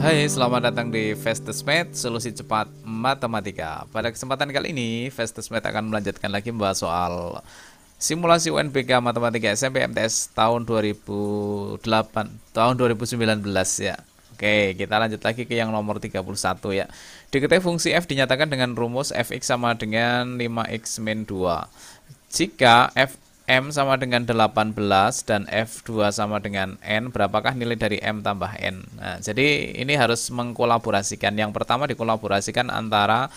Hai, selamat datang di Fastest Solusi Cepat Matematika. Pada kesempatan kali ini, Fastest akan melanjutkan lagi membahas soal simulasi UNBK Matematika SMP MTS tahun 2008, tahun 2019 ya. Oke, kita lanjut lagi ke yang nomor 31 ya. Diketahui fungsi f dinyatakan dengan rumus fx sama dengan 5x min 2. Jika fm sama dengan 18 dan f2 sama dengan n, berapakah nilai dari m tambah n? Nah, jadi ini harus mengkolaborasikan. Yang pertama dikolaborasikan antara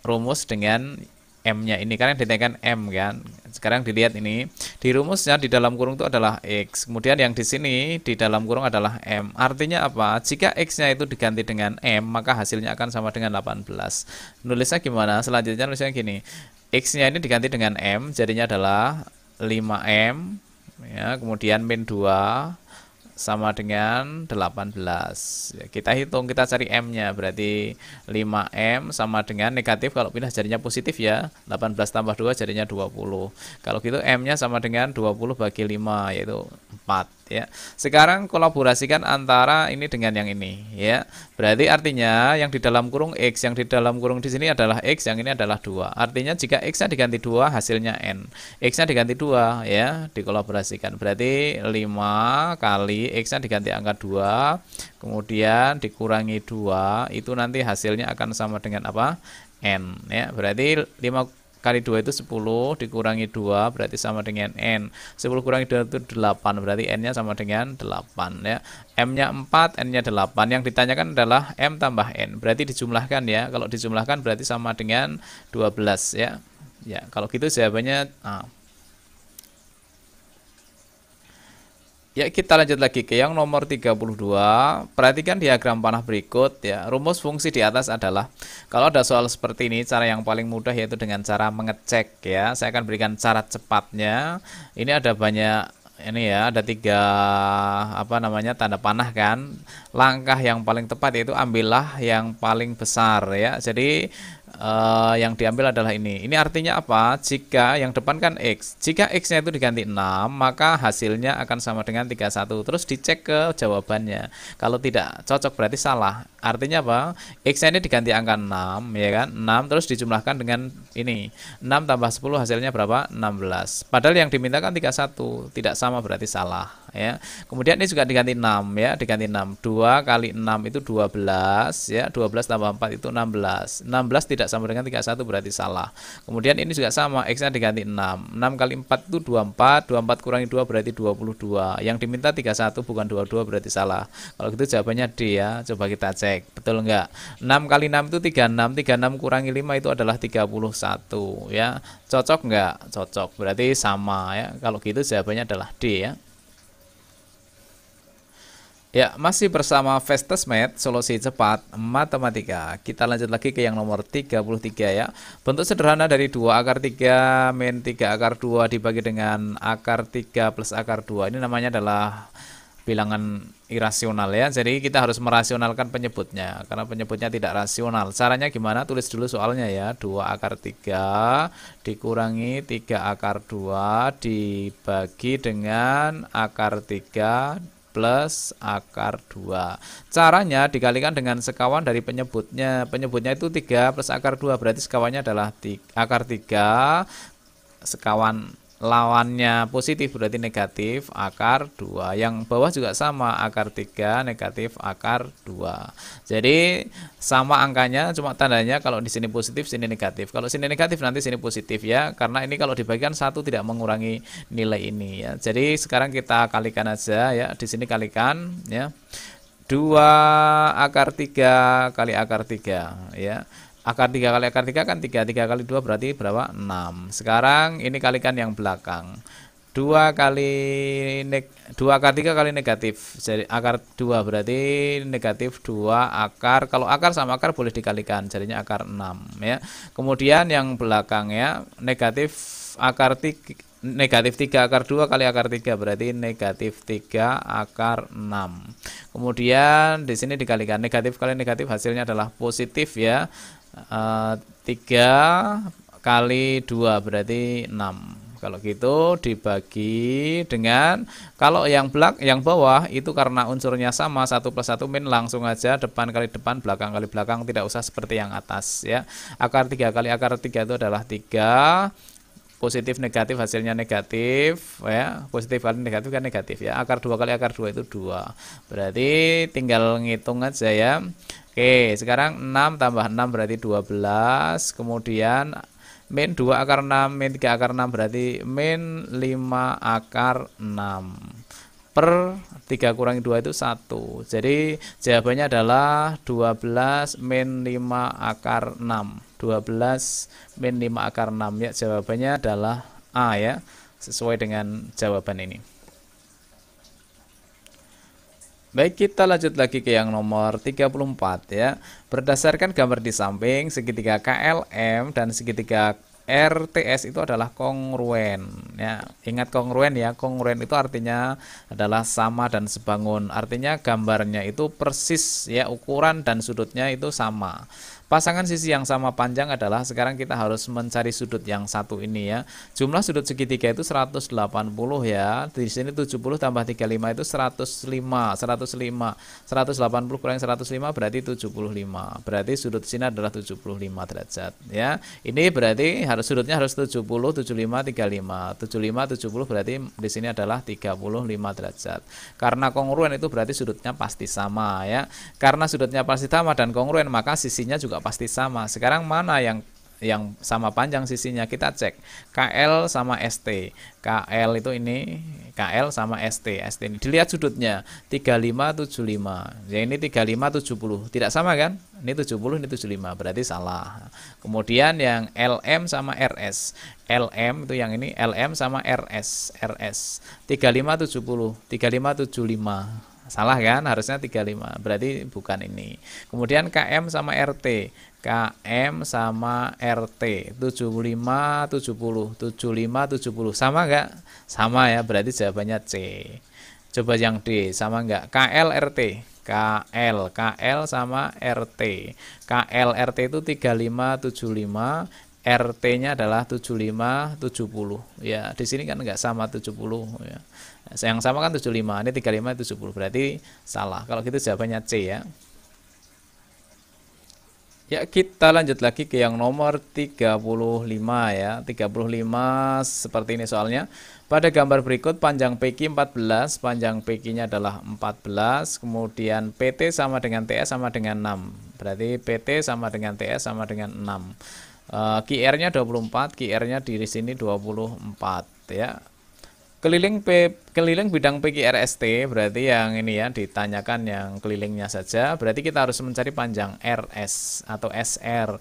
rumus dengan m-nya ini, karena ditanyakan m kan. Sekarang dilihat ini, di rumusnya di dalam kurung itu adalah x. Kemudian yang di sini di dalam kurung adalah m. Artinya apa? Jika x-nya itu diganti dengan m, maka hasilnya akan sama dengan 18. Nulisnya gimana? Selanjutnya nulisnya gini. X-nya ini diganti dengan m, jadinya adalah 5M ya, kemudian min 2 sama dengan 18 ya, kita hitung, kita cari M-nya, berarti 5M sama dengan negatif, kalau pindah jadinya positif ya, 18 tambah 2 jadinya 20. Kalau gitu M-nya sama dengan 20 bagi 5, yaitu 4 ya. Sekarang kolaborasikan antara ini dengan yang ini ya. Berarti artinya yang di dalam kurung X, yang di dalam kurung di sini adalah X, yang ini adalah 2. Artinya jika X-nya diganti 2 hasilnya N. X-nya diganti 2 ya, dikolaborasikan. Berarti 5 kali X-nya diganti angka 2, kemudian dikurangi 2, itu nanti hasilnya akan sama dengan apa? N ya. Berarti 5 kali 2 itu 10, dikurangi 2 berarti sama dengan N. 10 kurangi 2 itu 8, berarti N-nya sama dengan 8 ya. M-nya 4, N-nya 8. Yang ditanyakan adalah M tambah N. Berarti dijumlahkan ya. Kalau dijumlahkan berarti sama dengan 12 ya. Ya, kalau gitu jawabannya Ya, kita lanjut lagi ke yang nomor 32. Perhatikan diagram panah berikut ya. Rumus fungsi di atas adalah, kalau ada soal seperti ini, cara yang paling mudah yaitu dengan cara mengecek ya. Saya akan berikan cara cepatnya. Ini ada banyak, ini ya, ada 3 tanda panah kan. Langkah yang paling tepat yaitu ambillah yang paling besar ya. Jadi yang diambil adalah ini. Ini artinya apa? Jika yang depan kan X. Jika X-nya itu diganti 6, maka hasilnya akan sama dengan 31. Terus dicek ke jawabannya. Kalau tidak cocok berarti salah. Artinya apa? X-nya ini diganti angka 6, ya kan? 6 terus dijumlahkan dengan ini. 6 tambah 10 hasilnya berapa? 16. Padahal yang dimintakan 31. Tidak sama berarti salah, ya. Kemudian ini juga diganti 6 ya, diganti 6. 2 kali 6 itu 12 ya. 12 tambah 4 itu 16. 16 tidak sama dengan 31 berarti salah. Kemudian ini juga sama, X-nya diganti 6. 6 kali 4 itu 24. 24 kurangi 2 berarti 22. Yang diminta 31 bukan 22 berarti salah. Kalau gitu jawabannya D ya. Coba kita cek, betul enggak? 6 kali 6 itu 36. 36 kurangi 5 itu adalah 31 ya. Cocok enggak? Cocok. Berarti sama ya. Kalau gitu jawabannya adalah D ya. Ya, masih bersama Fastest solusi cepat matematika. Kita lanjut lagi ke yang nomor 33 ya. Bentuk sederhana dari 2 akar 3 min 3 akar 2 dibagi dengan akar 3 plus akar 2. Ini namanya adalah bilangan irasional ya. Jadi kita harus merasionalkan penyebutnya, karena penyebutnya tidak rasional. Caranya gimana? Tulis dulu soalnya ya. 2 akar 3 dikurangi 3 akar 2 dibagi dengan akar 3 plus akar 2. Caranya dikalikan dengan sekawan dari penyebutnya. Penyebutnya itu 3 plus akar 2. Berarti sekawannya adalah akar 3. Sekawan lawannya positif berarti negatif akar 2. Yang bawah juga sama, akar 3 negatif akar 2. Jadi sama angkanya, cuma tandanya kalau di sini positif sini negatif. Kalau sini negatif nanti sini positif ya, karena ini kalau dibagikan 1 tidak mengurangi nilai ini ya. Jadi sekarang kita kalikan aja ya. Di sini kalikan ya. 2 akar 3 kali akar 3 ya. Akar 3 kali akar 3 kan 3. 3 kali 2 berarti berapa? 6. Sekarang ini kalikan yang belakang. 2 akar 3 kali negatif. Jadi akar 2 berarti negatif 2 akar. Kalau akar sama akar boleh dikalikan. Jadinya akar 6 ya. Kemudian yang belakang ya, negatif akar 3 negatif 3 akar 2 kali akar 3 berarti negatif 3 akar 6. Kemudian di sini dikalikan negatif kali negatif hasilnya adalah positif ya. 3 kali 2 berarti 6 Kalau gitu dibagi dengan, kalau yang bawah itu karena unsurnya sama 1 plus 1 min, langsung aja depan kali depan, belakang kali belakang, tidak usah seperti yang atas ya. Akar 3 kali akar 3 itu adalah 3, positif negatif hasilnya negatif ya, positif kali negatif kan negatif ya. Akar 2 kali akar 2 itu 2, berarti tinggal ngitung aja ya. Oke, sekarang 6 tambah 6 berarti 12, kemudian min 2 akar 6 min 3 akar 6 berarti min 5 akar 6 per 3 kurangi 2 itu 1. Jadi jawabannya adalah 12 min 5 akar 6. 12 min 5 akar 6 ya, jawabannya adalah A ya, sesuai dengan jawaban ini. Baik, kita lanjut lagi ke yang nomor 34 ya. Berdasarkan gambar di samping, segitiga KLM dan segitiga RTS itu adalah kongruen ya. Ingat kongruen ya, kongruen itu artinya adalah sama dan sebangun. Artinya gambarnya itu persis ya, ukuran dan sudutnya itu sama. Pasangan sisi yang sama panjang adalah, sekarang kita harus mencari sudut yang satu ini ya. Jumlah sudut segitiga itu 180 ya. Di sini 70 tambah 35 itu 105. 180 kurangi 105 berarti 75. Berarti sudut sini adalah 75 derajat ya. Ini berarti sudutnya harus 70, 75, 35. 75, 70 berarti di sini adalah 35 derajat. Karena kongruen itu berarti sudutnya pasti sama ya. Karena sudutnya pasti sama dan kongruen, maka sisinya juga pasti sama. Sekarang mana yang sama panjang sisinya? Kita cek KL sama ST. KL itu ini, KL sama ST. ST ini dilihat sudutnya 35 75. Ya ini 35 70. Tidak sama kan? Ini 70, ini 75. Berarti salah. Kemudian yang LM sama RS. LM itu yang ini, LM sama RS. RS 35 70, 35 75. Salah kan? Harusnya 35. Berarti bukan ini. Kemudian KM sama RT. KM sama RT 75 70, 75 70. Sama enggak? Sama ya. Berarti jawabannya C. Coba yang D, sama enggak? KL RT. KL sama RT. KL RT itu 35 75. RT-nya adalah 75 70. Ya, di sini kan enggak sama 70 ya. Yang sama kan 75, ini 35 70, berarti salah. Kalau gitu jawabannya C ya. Ya, kita lanjut lagi ke yang nomor 35 ya. 35 seperti ini soalnya. Pada gambar berikut panjang PQ 14, panjang PQ-nya adalah 14, kemudian PT sama dengan TS sama dengan 6. Berarti PT sama dengan TS sama dengan 6. QR-nya 24, QR-nya di sini 24 ya. Keliling bidang PQRST, berarti yang ini ya, ditanyakan yang kelilingnya saja. Berarti kita harus mencari panjang RS atau SR.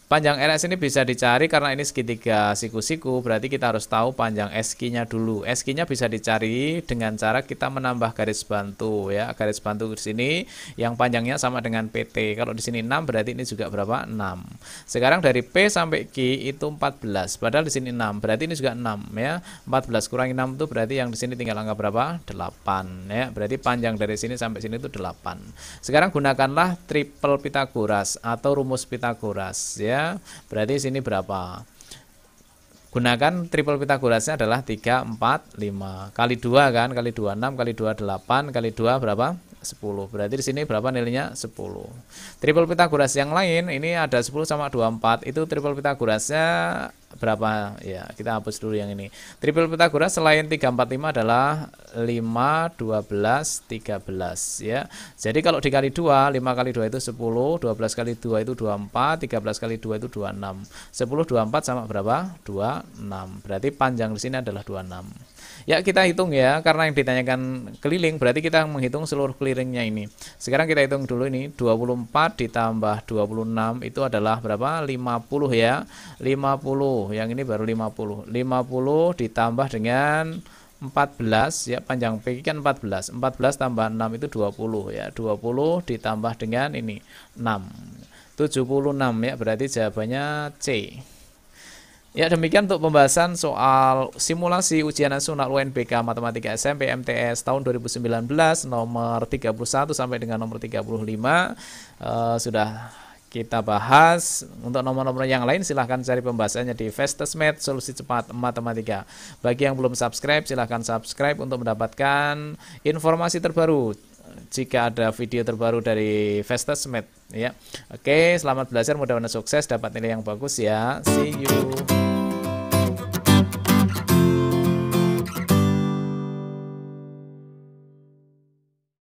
Panjang RS ini bisa dicari karena ini segitiga siku-siku, berarti kita harus tahu panjang SQ-nya dulu. SQ-nya bisa dicari dengan cara kita menambah garis bantu ya. Garis bantu di sini yang panjangnya sama dengan PT. Kalau di sini 6 berarti ini juga berapa? 6. Sekarang dari P sampai Q itu 14. Padahal di sini 6, berarti ini juga 6 ya. 14 kurangi 6 itu berarti yang di sini tinggal angka berapa? 8 ya. Berarti panjang dari sini sampai sini itu 8. Sekarang gunakanlah triple Pitagoras atau rumus Pitagoras ya. Berarti sini berapa? Gunakan triple Pitagorasnya adalah 3, 4, 5. Kali 2 kan, kali 2 6, kali 2 8, kali 2 berapa? 10. Berarti di sini berapa nilainya? 10. Triple Pitagoras yang lain ini ada 10 sama 24. Itu triple Pitagorasnya berapa? Ya, kita hapus dulu yang ini. Triple Pitagoras selain 3 4 5 adalah 5 12 13 ya. Jadi kalau dikali 2, 5 kali 2 itu 10, 12 kali 2 itu 24, 13 kali 2 itu 26. 10 24 sama berapa? 26. Berarti panjang di sini adalah 26. Ya, kita hitung ya, karena yang ditanyakan keliling berarti kita menghitung seluruh kelilingnya ini. Sekarang kita hitung dulu ini, 24 ditambah 26 itu adalah berapa? 50 ya. 50, yang ini baru 50. 50 ditambah dengan 14 ya, panjang PQ kan 14. 14 tambah 6 itu 20 ya. 20 ditambah dengan ini 6. 76 ya, berarti jawabannya C. Ya, demikian untuk pembahasan soal simulasi ujian nasional UNBK Matematika SMP MTS tahun 2019 nomor 31 sampai dengan nomor 35. Sudah kita bahas. Untuk nomor-nomor yang lain silahkan cari pembahasannya di Fastest Solusi Cepat Matematika. Bagi yang belum subscribe, silahkan subscribe untuk mendapatkan informasi terbaru jika ada video terbaru dari Fastest ya. Oke, selamat belajar, mudah-mudahan sukses, dapat nilai yang bagus ya. See you.